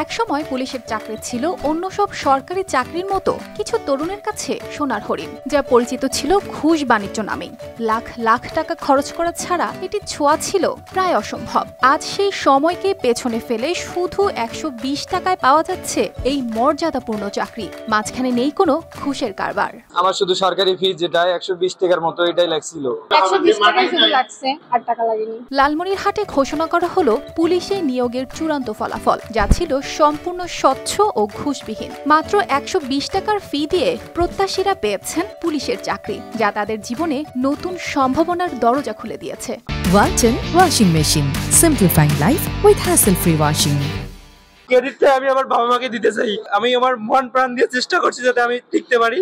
একসময় পুলিশের চাকরি ছিল অন্য সব সরকারি চাকরির মতো কিছু তরুণের কাছে সোনার হরিণ, যা পরিচিত ছিল ঘুষ বাণিজ্য নামে। লাখ লাখ টাকা খরচ করা ছাড়া এটি ছোঁয়া ছিল প্রায় অসম্ভব। আজ সেই সময়কে পেছনে ফেলে শুধু ১২০ টাকায় পাওয়া যাচ্ছে এই মর্যাদাপূর্ণ চাকরি। মাঝখানে নেই কোনো ঘুষের কারবার। আমার শুধু সরকারি ফি যেটা ১২০ টাকার মতো এটাই লাগছিল। ১২০ টাকাই শুধু লাগছে, ৮ টাকা লাগেনি। লালমনিরহাটে ঘোষণা করা হলো পুলিশে নিয়োগের চূড়ান্ত ফলাফল, যা ছিল সম্পূর্ণ স্বচ্ছ ও ঘুষবিহীন। মাত্র ১২০ টাকার ফি দিয়ে প্রত্যাশীরা পেয়েছেন পুলিশের চাকরি, যা তাদের জীবনে নতুন সম্ভাবনার দরজা খুলে দিয়েছে। Walton washing machine, simplifying life with hassle free washing. ক্রেডিটটা আমি আমার বাবা মাকে দিতে চাই। আমি আমার মন প্রাণ দিয়ে চেষ্টা করছি যাতে আমি টিকতে পারি।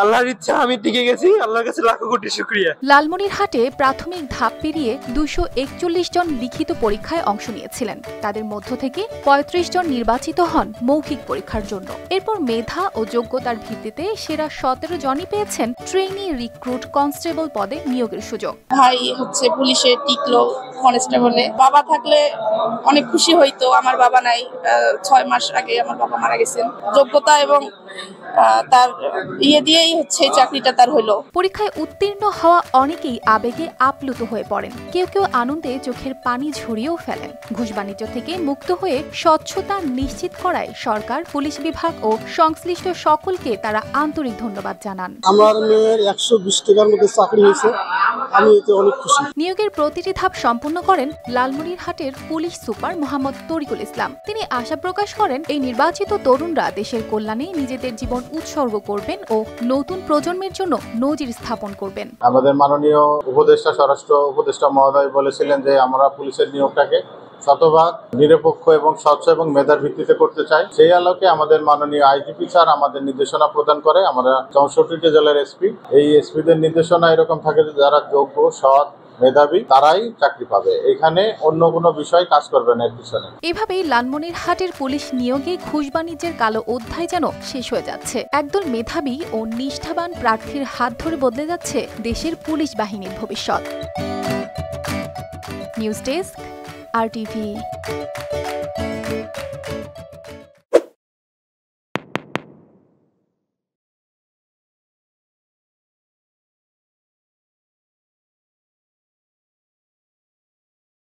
আল্লাহর ইচ্ছা আমি টিকে গেছি। আল্লাহর কাছে লাখো কোটি শুকরিয়া। লালমনিরহাটে প্রাথমিক ধাপ পেরিয়ে ২৪১ জন লিখিত পরীক্ষায় অংশ নিয়েছিলেন। তাদের মধ্য থেকে ৩৫ জন নির্বাচিত হন মৌখিক পরীক্ষার জন্য। এরপর মেধা ও যোগ্যতার ভিত্তিতে সেরা ১৭ জনই পেয়েছেন ট্রেইনি রিক্রুট কনস্টেবল পদে নিয়োগের সুযোগ। ভাই হচ্ছে পুলিশে টিকলো কনস্টেবলে। বাবা থাকলে অনেক খুশি হইতো, আমার বাবা নাই। ৬ মাস আগে আমার বাবা মারা গেছেন। যোগ্যতা এবং তার দিয়েই হচ্ছে চাকরিটা তার হলো। পরীক্ষায় উত্তীর্ণ হওয়া অনেকেই আবেগে আপ্লুত হয়ে পড়েন। কেউ কেউ আনন্দে চোখের পানি ঝরিয়েও ফেলেন। ঘুষ বাণিজ্য থেকে মুক্ত হয়ে স্বচ্ছতা নিশ্চিত করায় সরকার, পুলিশ বিভাগ ও সংশ্লিষ্ট সকলকে তারা আন্তরিক ধন্যবাদ জানান। আমার মেয়ের ১২০ টাকার মধ্যে চাকরি হয়েছে, আমি এতে অনেক খুশি। নিয়োগের প্রতিটি ধাপ সম্পন্ন করেন লালমনিরহাটের পুলিশ সুপার মোহাম্মদ তরিকুল ইসলাম। তিনি আশা প্রকাশ করেন এই নির্বাচিত তরুণরা দেশের কল্যাণে নিজেদের জীবন উৎসর্গ করবেন ও নতুন প্রজন্মের জন্য নজির স্থাপন করবেন। আমাদের মাননীয় উপদেষ্টা, স্বরাষ্ট্র উপদেষ্টা মহোদয় বলেছিলেন যে আমরা পুলিশের নিয়োগটাকে শতভাগ নিরপেক্ষ এবং স্বচ্ছ এবং মেধার ভিত্তিতে করতে চাই। সেই আলোকে আমাদের মাননীয় আইজিপি স্যার আমাদের নির্দেশনা প্রদান করে। আমরা ৬৪টি জেলার এসপি, এই এসপিদের নির্দেশনা এরকম থাকে যে যারা যোগ্য, সৎ, মেধাবী তারাই চাকরি পাবে। এখানে অন্য কোনো বিষয় কাজ করবে না এর পিছনে। এভাবেই লালমনিরহাটের পুলিশ নিয়োগে ঘুষ বাণিজ্যের কালো অধ্যায় যেন শেষ হয়ে যাচ্ছে। একদল মেধাবী ও নিষ্ঠাবান প্রার্থীর হাত ধরে বদলে যাচ্ছে দেশের পুলিশ বাহিনীর ভবিষ্যৎ। News desk, RTV।